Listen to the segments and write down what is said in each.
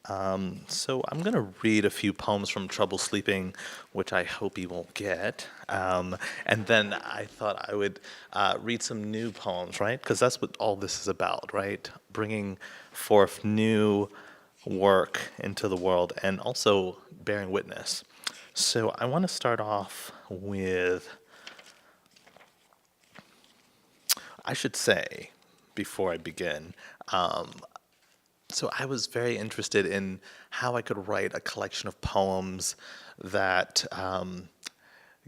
So I'm going to read a few poems from Trouble Sleeping, which I hope you won't get. And then I thought I would read some new poems, right? Because that's what all this is about, right? Bringing forth new work into the world and also bearing witness. So I want to start off with, I should say, before I begin, so I was very interested in how I could write a collection of poems that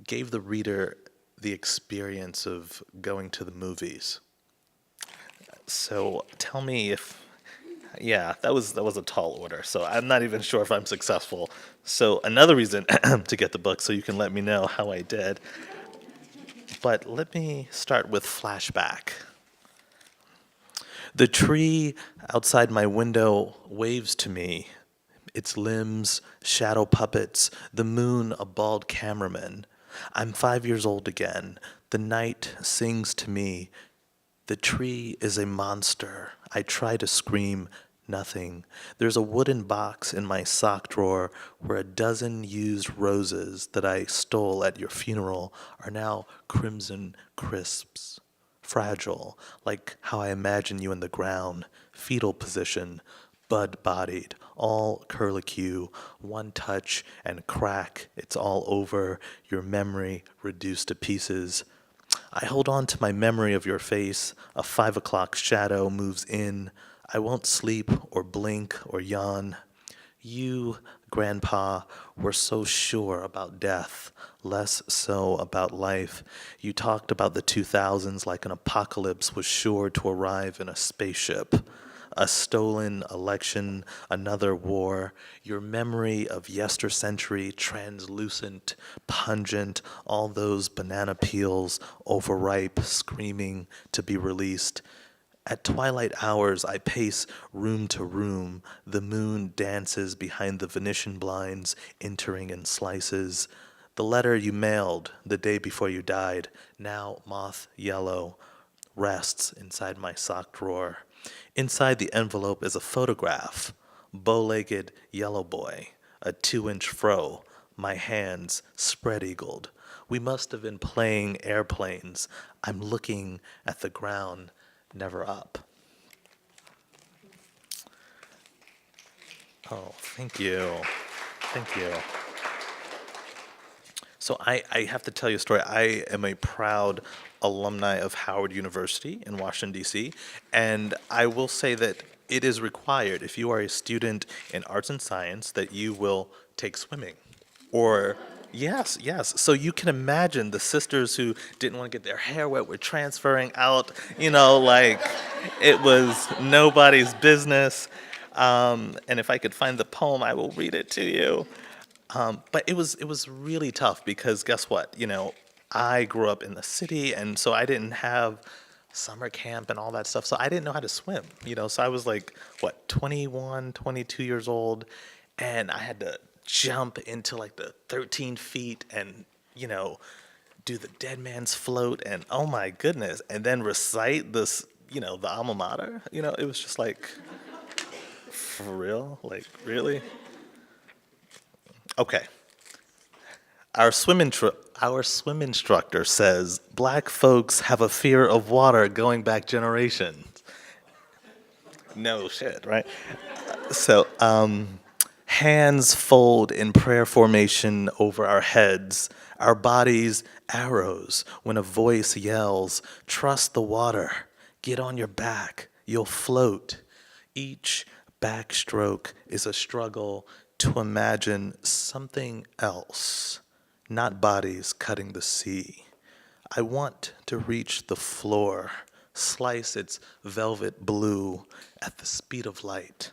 gave the reader the experience of going to the movies. So tell me if, yeah, that was a tall order. So I'm not even sure if I'm successful. So another reason to get the book, so you can let me know how I did. But let me start with flashback. The tree outside my window waves to me, its limbs shadow puppets, the moon a bald cameraman. I'm 5 years old again. The night sings to me. The tree is a monster. I try to scream, nothing. There's a wooden box in my sock drawer where a dozen used roses that I stole at your funeral are now crimson crisps. Fragile, like how I imagine you in the ground, fetal position, bud-bodied, all curlicue, one touch and crack, it's all over, your memory reduced to pieces. I hold on to my memory of your face, a 5 o'clock shadow moves in, I won't sleep or blink or yawn. You, Grandpa, were so sure about death, less so about life. You talked about the 2000s like an apocalypse was sure to arrive in a spaceship. A stolen election, another war, your memory of yester-century, translucent, pungent, all those banana peels, overripe, screaming to be released. At twilight hours, I pace room to room. The moon dances behind the Venetian blinds, entering in slices. The letter you mailed the day before you died, now moth yellow, rests inside my sock drawer. Inside the envelope is a photograph. Bow-legged yellow boy, a 2-inch fro, my hands spread-eagled. We must have been playing airplanes. I'm looking at the ground, never up. Oh, thank you. Thank you. So I have to tell you a story. I am a proud alumni of Howard University in Washington, D.C., and I will say that it is required, if you are a student in arts and science, that you will take swimming. Or, yes, yes. So you can imagine the sisters who didn't want to get their hair wet were transferring out, like it was nobody's business. And if I could find the poem, I will read it to you. But it was really tough because guess what? I grew up in the city, and so I didn't have summer camp and all that stuff. So I didn't know how to swim. So I was like, what, 21, 22 years old, and I had to jump into like the 13 feet and you know do the dead man's float, and oh my goodness, and then recite this, the alma mater. It was just like, for real, like, really. Okay. Our swim instructor says black folks have a fear of water going back generations. No shit, right? So, hands fold in prayer formation over our heads, our bodies arrows when a voice yells, trust the water, get on your back, you'll float. Each backstroke is a struggle to imagine something else, not bodies cutting the sea. I want to reach the floor, slice its velvet blue at the speed of light.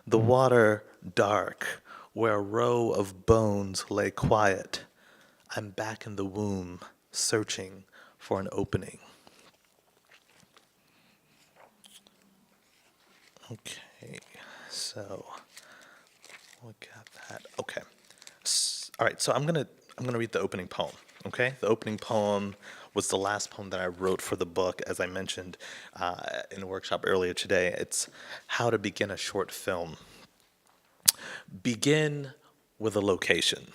The water dark, where a row of bones lay quiet. I'm back in the womb, searching for an opening. Okay, so look at that. Okay, all right. So I'm gonna read the opening poem. Okay, the opening poem was the last poem that I wrote for the book, as I mentioned in the workshop earlier today. It's how to begin a short film. Begin with a location.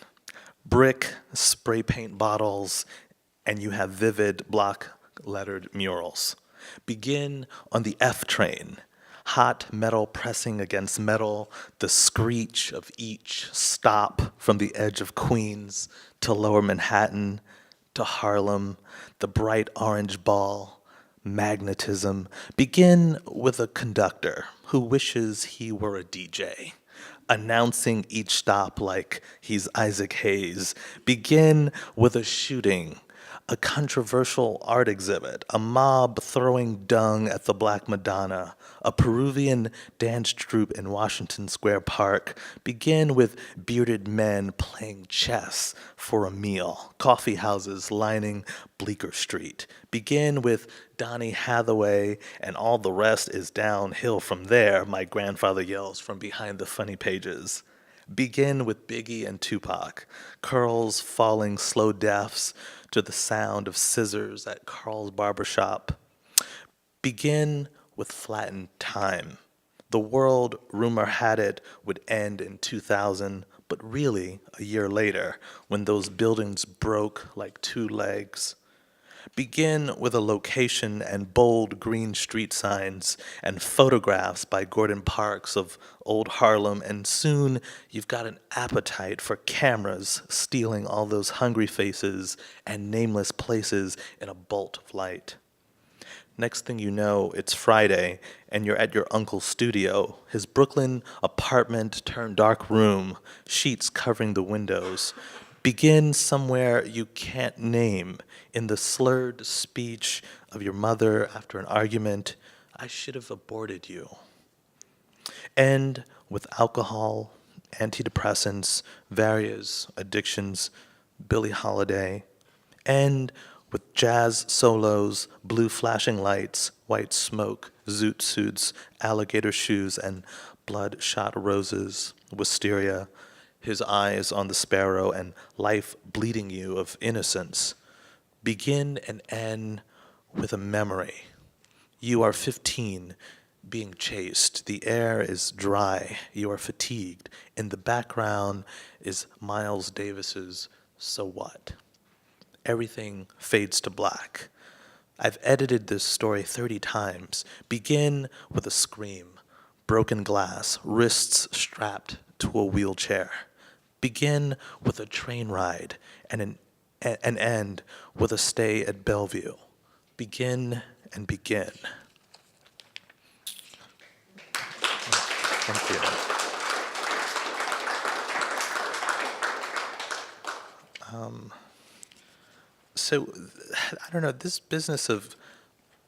Brick, spray paint bottles, and you have vivid block lettered murals. Begin on the F train. Hot metal pressing against metal, the screech of each stop from the edge of Queens to Lower Manhattan to Harlem, the bright orange ball, magnetism. Begin with a conductor who wishes he were a DJ, announcing each stop like he's Isaac Hayes. Begin with a shooting, a controversial art exhibit, a mob throwing dung at the Black Madonna, a Peruvian dance troupe in Washington Square Park. Begin with bearded men playing chess for a meal, coffee houses lining Bleecker Street. Begin with Donny Hathaway, and all the rest is downhill from there, my grandfather yells from behind the funny pages. Begin with Biggie and Tupac, curls falling slow deaths to the sound of scissors at Carl's barbershop. Begin with flattened time. The world, rumor had it, would end in 2000, but really a year later, when those buildings broke like two legs. Begin with a location and bold green street signs and photographs by Gordon Parks of old Harlem, and soon you've got an appetite for cameras stealing all those hungry faces and nameless places in a bolt of light. Next thing you know, it's Friday, and you're at your uncle's studio, his Brooklyn apartment turned dark room, sheets covering the windows. Begin somewhere you can't name, in the slurred speech of your mother after an argument, I should have aborted you. End with alcohol, antidepressants, various addictions, Billie Holiday. End with jazz solos, blue flashing lights, white smoke, zoot suits, alligator shoes, and bloodshot roses, wisteria, his eyes on the sparrow, and life bleeding you of innocence. Begin and end with a memory. You are 15, being chased. The air is dry. You are fatigued. In the background is Miles Davis's So What? Everything fades to black. I've edited this story 30 times. Begin with a scream, broken glass, wrists strapped to a wheelchair. Begin with a train ride and end with a stay at Bellevue. Begin and begin. Thank you. So, I don't know, this business of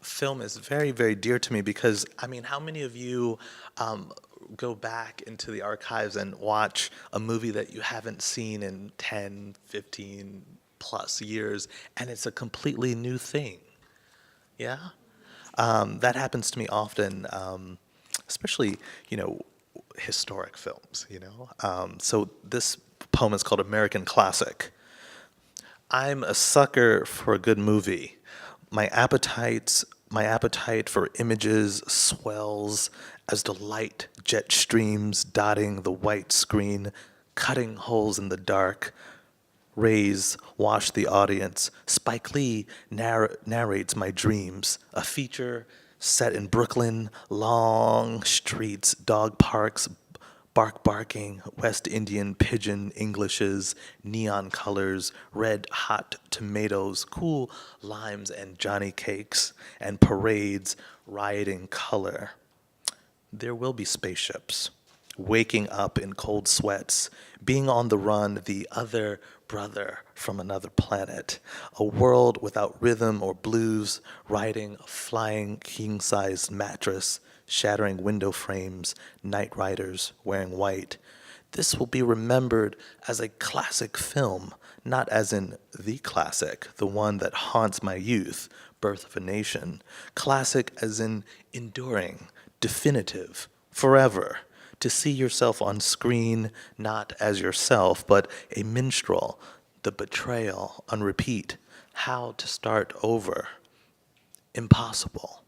film is very, very dear to me because, I mean, how many of you go back into the archives and watch a movie that you haven't seen in 10, 15 plus years, and it's a completely new thing? Yeah? That happens to me often, especially, historic films, So this poem is called American Classic. I'm a sucker for a good movie. My appetite for images swells as the light jet streams dotting the white screen, cutting holes in the dark. Rays wash the audience. Spike Lee narrates my dreams. A feature set in Brooklyn, long streets, dog parks, barking, West Indian pidgin Englishes, neon colors, red hot tomatoes, cool limes and Johnny cakes, and parades rioting color. There will be spaceships, waking up in cold sweats, being on the run, the other brother from another planet, a world without rhythm or blues, riding a flying king-sized mattress, shattering window frames, night riders wearing white. This will be remembered as a classic film, not as in the classic, the one that haunts my youth, Birth of a Nation. Classic as in enduring, definitive, forever. To see yourself on screen, not as yourself, but a minstrel, the betrayal on repeat, how to start over. Impossible.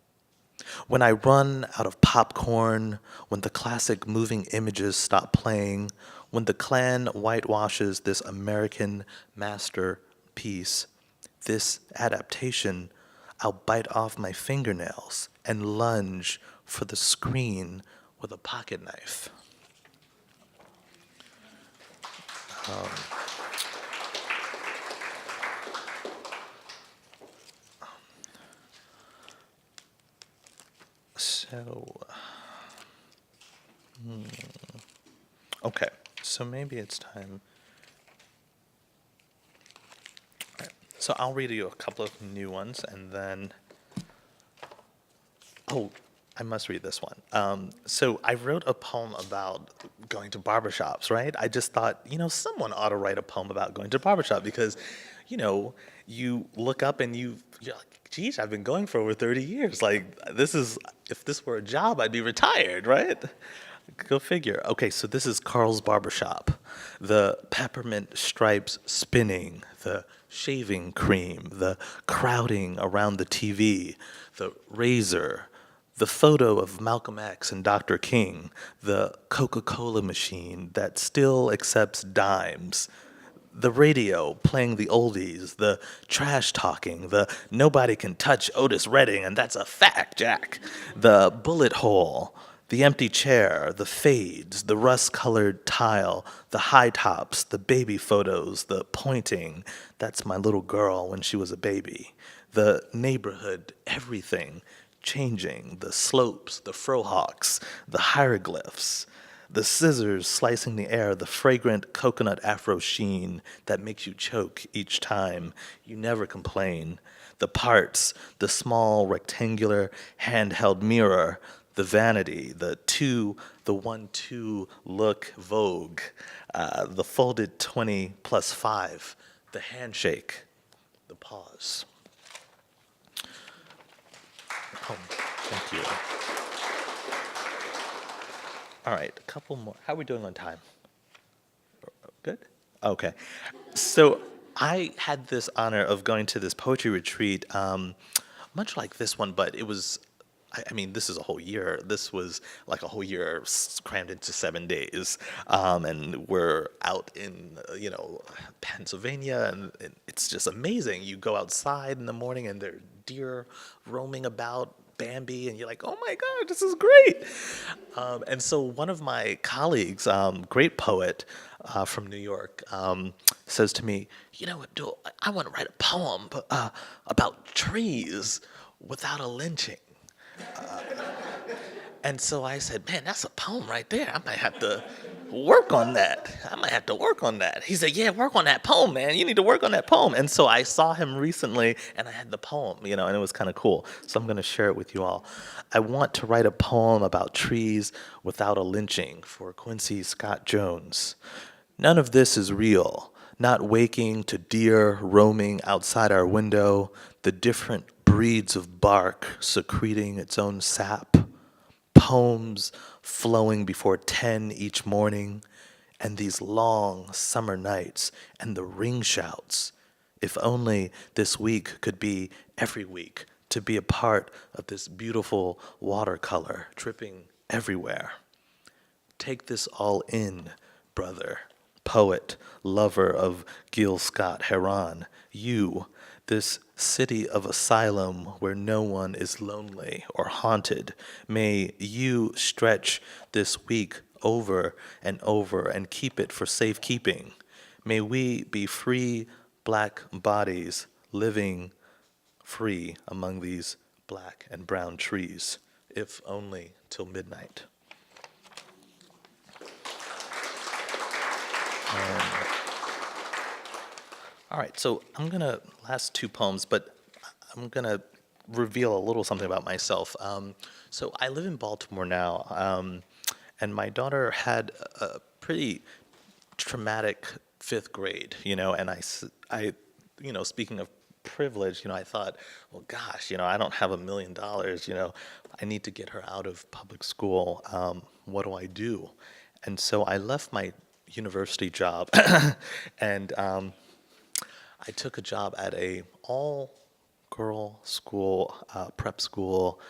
When I run out of popcorn, when the classic moving images stop playing, when the Klan whitewashes this American masterpiece, this adaptation, I'll bite off my fingernails and lunge for the screen with a pocket knife. So, okay, so maybe it's time. So I'll read you a couple of new ones and then, oh, I must read this one. So I wrote a poem about going to barbershops, right? I just thought, someone ought to write a poem about going to a barbershop because, you look up and you're like, geez, I've been going for over 30 years. Like, if this were a job, I'd be retired, right? Go figure. Okay, so this is Carl's Barbershop. The peppermint stripes spinning, the shaving cream, the crowding around the TV, the razor, the photo of Malcolm X and Dr. King, the Coca-Cola machine that still accepts dimes, the radio playing the oldies, the trash talking, the nobody can touch Otis Redding, and that's a fact, Jack, the bullet hole, the empty chair, the fades, the rust-colored tile, the high tops, the baby photos, the pointing, that's my little girl when she was a baby, the neighborhood, everything changing, the slopes, the frohawks, the hieroglyphs, the scissors slicing the air, the fragrant coconut afro sheen that makes you choke each time. You never complain. The parts, the small rectangular handheld mirror, the vanity, the 1-2 look Vogue, the folded 20 plus 5, the handshake, the pause. Oh, thank you. All right, a couple more. How are we doing on time? Good? Okay. So I had this honor of going to this poetry retreat, much like this one, but it was, I mean, this is a whole year. This was like a whole year crammed into 7 days. And we're out in, Pennsylvania, and it's just amazing. You go outside in the morning, and there are deer roaming about, Bambi, and you're like, oh my God, this is great. And so one of my colleagues, great poet from New York, says to me, Abdul, I want to write a poem about trees without a lynching. And so I said, man, that's a poem right there. I might have to work on that. He said, yeah, work on that poem, man. You need to work on that poem. And so I saw him recently and I had the poem, and it was kind of cool. So I'm going to share it with you all. I want to write a poem about trees without a lynching for Quincy Scott Jones. None of this is real. Not waking to deer roaming outside our window, the different breeds of bark secreting its own sap, poems flowing before 10 each morning, and these long summer nights and the ring shouts. If only this week could be every week to be a part of this beautiful watercolor dripping everywhere. Take this all in, brother, poet, lover of Gil Scott Heron, you, this city of asylum where no one is lonely or haunted. May you stretch this week over and keep it for safekeeping. May we be free black bodies living free among these black and brown trees, if only till midnight. All right, so I'm going to, last two poems, but I'm going to reveal a little something about myself. So I live in Baltimore now, and my daughter had a pretty traumatic fifth grade, and I, speaking of privilege, I thought, well, gosh, I don't have $1 million, I need to get her out of public school. What do I do? And so I left my university job and I took a job at a all-girl school, prep school,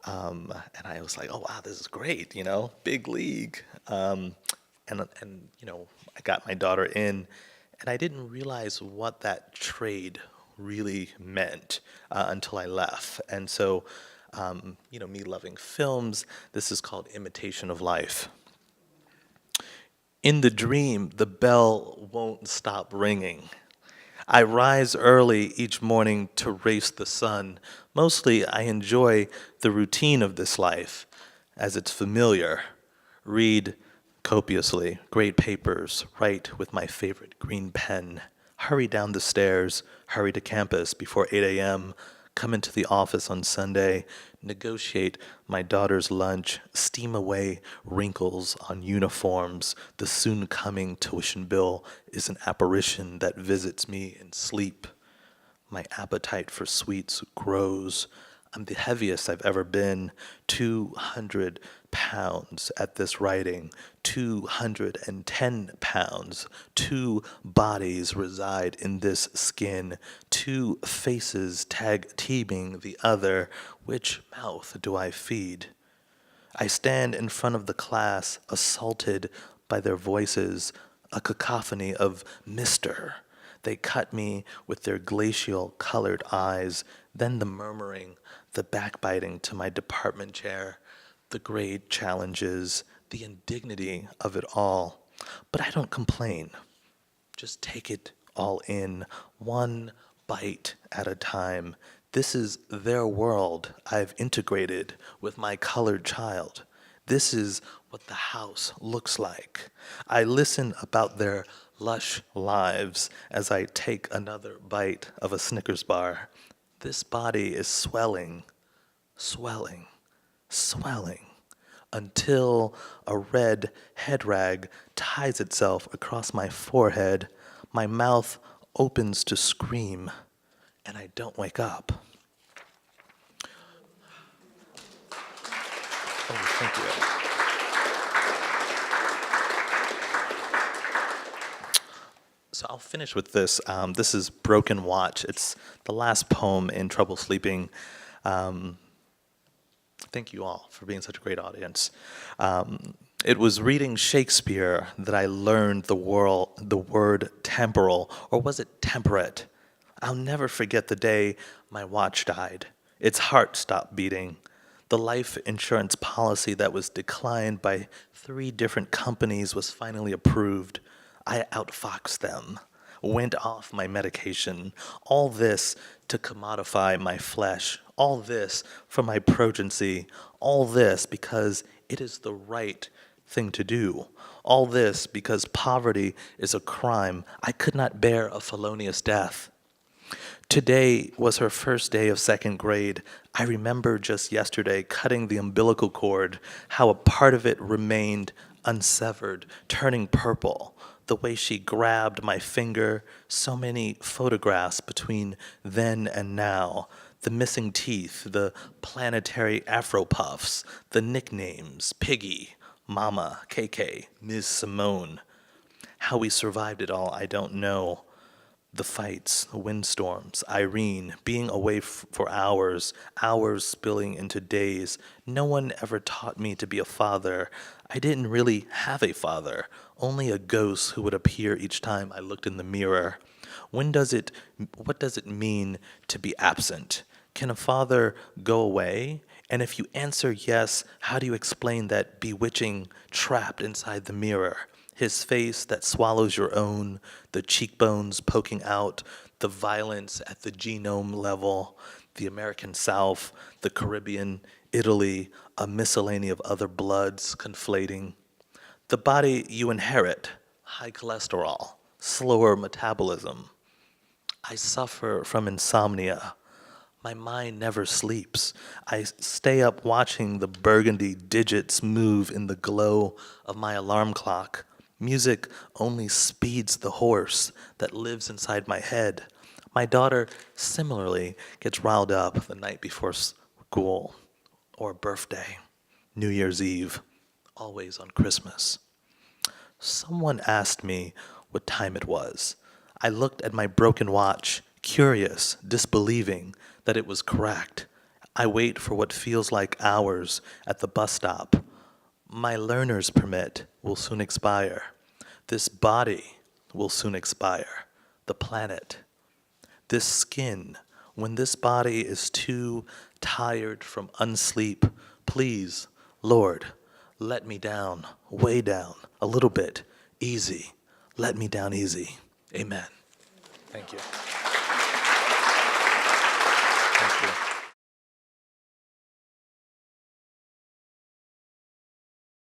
And I was like, oh wow, this is great, big league. And I got my daughter in, and I didn't realize what that trade really meant until I left. And so, me loving films, this is called Imitation of Life. In the dream, the bell won't stop ringing. I rise early each morning to race the sun. Mostly, I enjoy the routine of this life, as it's familiar. Read copiously, grade papers, write with my favorite green pen, hurry down the stairs, hurry to campus before 8 a.m., come into the office on Sunday, negotiate my daughter's lunch, steam away wrinkles on uniforms. The soon coming tuition bill is an apparition that visits me in sleep. My appetite for sweets grows. I'm the heaviest I've ever been, 200 pounds at this writing, 210 pounds. Two bodies reside in this skin, two faces tag teaming the other. Which mouth do I feed? I stand in front of the class, assaulted by their voices, a cacophony of Mister. They cut me with their glacial colored eyes, then the murmuring, the backbiting to my department chair, the grade challenges, the indignity of it all. But I don't complain. Just take it all in, one bite at a time. This is their world I've integrated with my colored child. This is what the house looks like. I listen about their lush lives as I take another bite of a Snickers bar. This body is swelling, swelling, swelling, until a red head rag ties itself across my forehead. My mouth opens to scream, and I don't wake up. Oh, thank you. So I'll finish with this. This is Broken Watch. It's the last poem in Trouble Sleeping. Thank you all for being such a great audience. It was reading Shakespeare that I learned the word temporal, or was it temperate? I'll never forget the day my watch died. Its heart stopped beating. The life insurance policy that was declined by 3 different companies was finally approved. I outfoxed them, went off my medication, all this to commodify my flesh, all this for my progency, all this because it is the right thing to do, all this because poverty is a crime. I could not bear a felonious death. Today was her first day of second grade. I remember just yesterday cutting the umbilical cord, how a part of it remained unsevered, turning purple. The way she grabbed my finger, so many photographs between then and now. The missing teeth, the planetary afro puffs, the nicknames, Piggy, Mama, KK, Ms. Simone. How we survived it all, I don't know. The fights, the windstorms, Irene, being away for hours, hours spilling into days. No one ever taught me to be a father. I didn't really have a father, only a ghost who would appear each time I looked in the mirror. What does it mean to be absent? Can a father go away? And if you answer yes, how do you explain that bewitching trapped inside the mirror? His face that swallows your own, the cheekbones poking out, the violence at the genome level, the American South, the Caribbean, Italy, a miscellany of other bloods conflating. The body you inherit, high cholesterol, slower metabolism. I suffer from insomnia. My mind never sleeps. I stay up watching the burgundy digits move in the glow of my alarm clock. Music only speeds the horse that lives inside my head. My daughter similarly gets riled up the night before school or birthday, New Year's Eve, always on Christmas. Someone asked me what time it was. I looked at my broken watch, curious, disbelieving that it was correct. I wait for what feels like hours at the bus stop. My learner's permit will soon expire. This body will soon expire. The planet. This skin. When this body is too tired from unsleep, please, Lord, let me down, way down, a little bit, easy. Let me down easy. Amen. Thank you.